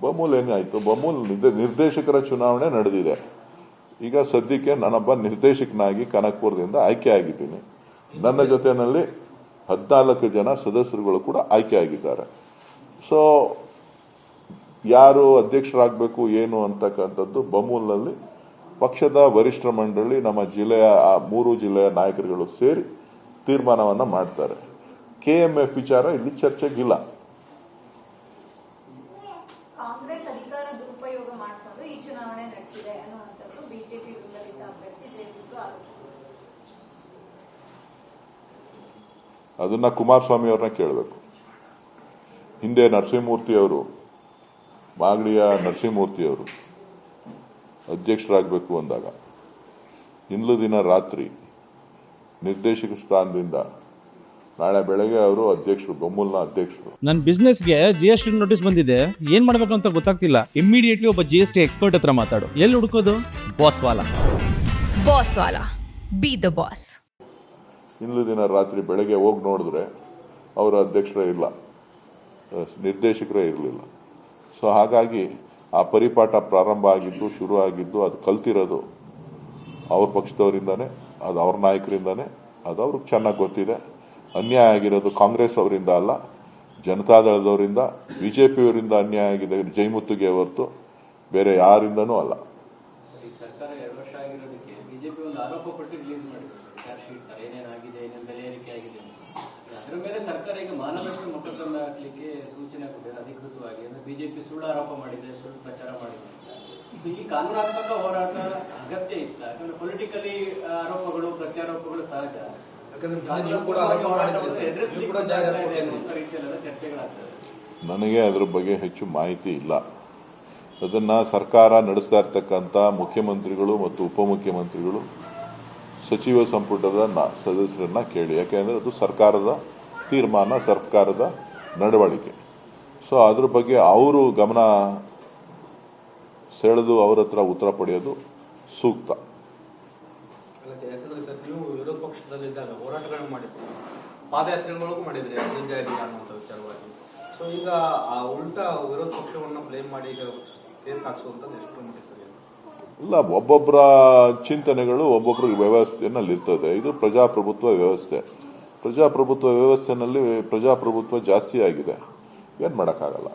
ಬಮೂಲ್ ಏನಾಯ್ತು? ಬಮೂಲ್ ನಿರ್ದೇಶಕರ ಚುನಾವಣೆ ನಡೆದಿದೆ. ಈಗ ಸದ್ಯಕ್ಕೆ ನಾನೊಬ್ಬ ನಿರ್ದೇಶಕನಾಗಿ ಕನಕಪುರದಿಂದ ಆಯ್ಕೆ ಆಗಿದ್ದೀನಿ. ನನ್ನ ಜೊತೆಯಲ್ಲಿ 14 ಜನ ಸದಸ್ಯರುಗಳು ಕೂಡ ಆಯ್ಕೆ ಆಗಿದ್ದಾರೆ. ಸೊ ಯಾರು ಅಧ್ಯಕ್ಷರಾಗಬೇಕು ಏನು ಅಂತಕ್ಕಂಥದ್ದು ಬಮೂಲ್ನಲ್ಲಿ ಪಕ್ಷದ ವರಿಷ್ಠ ಮಂಡಳಿ, ನಮ್ಮ ಜಿಲ್ಲೆಯ 3 ಜಿಲ್ಲೆಯ ನಾಯಕರುಗಳು ಸೇರಿ ತೀರ್ಮಾನವನ್ನ ಮಾಡ್ತಾರೆ. KMF ವಿಚಾರ ಇಲ್ಲಿ ಚರ್ಚೆಗಿಲ್ಲ. ಕಾಂಗ್ರೆಸ್ ಅಧಿಕಾರ ದುರುಪಯೋಗ ಮಾಡಿಕೊಂಡು ಈ ಚುನಾವಣೆ ನಡೆಸಿದೆ ಅನ್ನುವಂಥದ್ದು ಬಿಜೆಪಿ ಬೆಂಬಲಿತ ಅಭ್ಯರ್ಥಿ ಜಯಮುತ್ತು ಆರೋಪ. ಅದನ್ನ ಕುಮಾರಸ್ವಾಮಿ ಅವ್ರನ್ನ ಕೇಳಬೇಕು. ಹಿಂದೆ ನರಸಿಂಹಮೂರ್ತಿ ಅವರು, ಮಾಗಡಿಯ ನರಸಿಂಹಮೂರ್ತಿ ಅವರು ಅಧ್ಯಕ್ಷರಾಗಬೇಕು ಅಂದಾಗ ಇಂದು ದಿನ ರಾತ್ರಿ ನಿರ್ದೇಶಕ ಸ್ಥಾನದಿಂದ ನಾಳೆ ಬೆಳಗ್ಗೆ ಅವರು ಅಧ್ಯಕ್ಷರು, ಬಮೂಲ್ನ ಅಧ್ಯಕ್ಷರು. ನನ್ನ ಬಿಸ್ನೆಸ್ಗೆ GST ನೋಟಿಸ್ ಬಂದಿದೆ, ಏನ್ ಮಾಡ್ಬೇಕು ಅಂತ ಗೊತ್ತಾಗ್ತಿಲ್ಲ. ಇಮಿಡಿಯೇಟ್ಲಿ ಒಬ್ಬ GST ಎಕ್ಸ್ಪರ್ಟ್ ಹತ್ರ ಮಾತಾಡು. ಎಲ್ಲಿ ಹುಡುಕೋದು? ಬಾಸ್ವಾಲಾ. Be the boss. ಇಂದು ದಿನ ರಾತ್ರಿ ಬೆಳಗ್ಗೆ ಹೋಗಿ ನೋಡಿದ್ರೆ ಅವರ ಅಧ್ಯಕ್ಷರೇ ಇಲ್ಲ, ನಿರ್ದೇಶಕರೇ ಇರಲಿಲ್ಲ. ಸೊ ಹಾಗಾಗಿ ಆ ಪರಿಪಾಠ ಪ್ರಾರಂಭ ಆಗಿದ್ದು, ಶುರು ಆಗಿದ್ದು, ಅದು ಕಲ್ತಿರೋದು ಅವ್ರ ಪಕ್ಷದವರಿಂದಾನೆ, ಅದು ಅವ್ರ ನಾಯಕರಿಂದಾನೆ, ಅದು ಅವ್ರಿಗೆ ಚೆನ್ನಾಗಿ ಗೊತ್ತಿದೆ. ಅನ್ಯಾಯ ಆಗಿರೋದು ಕಾಂಗ್ರೆಸ್ ಅವರಿಂದ ಅಲ್ಲ, ಜನತಾದಳದವರಿಂದ, ಬಿಜೆಪಿಯವರಿಂದ ಅನ್ಯಾಯ ಆಗಿದೆ ಜಯಮುತ್ತುಗೆ ಹೊರತು ಬೇರೆ ಯಾರಿಂದನೂ ಅಲ್ಲ. ಸರ್ಕಾರ 2 ವರ್ಷ ಆಗಿರೋದಕ್ಕೆ ಬಿಜೆಪಿ ಒಂದು ಆರೋಪ ಪಟ್ಟಿ ರಿಲೀಸ್ ಮಾಡಿದೆ. ಏನೇನಾಗಿದೆ, ಏನೇನು ಬೆಲೆ ಏರಿಕೆ ಆಗಿದೆ, ಅದರ ಮೇಲೆ ಸರ್ಕಾರ ಈಗ ಮಾನದಂಡ ಮೊಕದ್ದಮೆ ಹಾಕಲಿಕ್ಕೆ ಸೂಚನೆ ಕೊಟ್ಟಿದೆ ಅಧಿಕೃತವಾಗಿ. ಅಂದ್ರೆ ಬಿಜೆಪಿ ಸುಳ್ಳು ಆರೋಪ ಮಾಡಿದೆ, ಸುಳ್ಳು ಪ್ರಚಾರ ಮಾಡಿದೆ. ಈ ಕಾನೂನಾತ್ಮಕ ಹೋರಾಟ ಅಗತ್ಯ ಇತ್ತ? ಯಾಕಂದ್ರೆ ಪೊಲಿಟಿಕಲಿ ಆರೋಪಗಳು, ಪ್ರತ್ಯಾರೋಪಗಳು ಸಹಜ. ನನಗೆ ಅದರ ಬಗ್ಗೆ ಹೆಚ್ಚು ಮಾಹಿತಿ ಇಲ್ಲ. ಅದನ್ನ ಸರ್ಕಾರ ನಡೆಸ್ತಾ ಇರ್ತಕ್ಕಂಥ ಮುಖ್ಯಮಂತ್ರಿಗಳು ಮತ್ತು ಉಪಮುಖ್ಯಮಂತ್ರಿಗಳು, ಸಚಿವ ಸಂಪುಟದ ಸದಸ್ಯರನ್ನ ಕೇಳಿ. ಯಾಕೆಂದ್ರೆ ಅದು ಸರ್ಕಾರದ ತೀರ್ಮಾನ, ಸರ್ಕಾರದ ನಡವಳಿಕೆ. ಸೊ ಅದ್ರ ಬಗ್ಗೆ ಅವರು ಗಮನ ಸೆಳೆದು ಅವರ ಹತ್ರ ಉತ್ತರ ಪಡೆಯೋದು ಸೂಕ್ತ. ಯಾಕಂದ್ರೆ ಸರ್, ನೀವು ವಿರೋಧ ಪಕ್ಷದಲ್ಲಿದ್ದಾಗ ಹೋರಾಟಗಳನ್ನು ಮಾಡಿದ್ರಿ, ಪಾದಯಾತ್ರೆಗಳಿಗೂ ಮಾಡಿದ್ರಿ ಅಭಿವೃದ್ಧಿ ಅನ್ನುವಂಥ ವಿಚಾರವಾಗಿ. ಸೊ ಈಗ ಆ ಉಲ್ಟಾ ವಿರೋಧ ಪಕ್ಷವನ್ನ ಬ್ಲೇಮ್ ಮಾಡಿ ಈಗ ಕೇಸ್ ಹಾಕ್ಸುವಂಥದ್ದು ಎಷ್ಟು ಮಟ್ಟಿಗೆ ಸರಿ? ಇಲ್ಲ, ಒಬ್ಬೊಬ್ಬರ ಚಿಂತನೆಗಳು ಒಬ್ಬೊಬ್ಬರ ವ್ಯವಸ್ಥೆಯಲ್ಲಿ ಇರ್ತದೆ. ಇದು ಪ್ರಜಾಪ್ರಭುತ್ವ ವ್ಯವಸ್ಥೆ. ಪ್ರಜಾಪ್ರಭುತ್ವ ವ್ಯವಸ್ಥೆನಲ್ಲಿ ಪ್ರಜಾಪ್ರಭುತ್ವ ಜಾಸ್ತಿ ಆಗಿದೆ, ಏನ್ ಮಾಡಕ್ಕಾಗಲ್ಲ.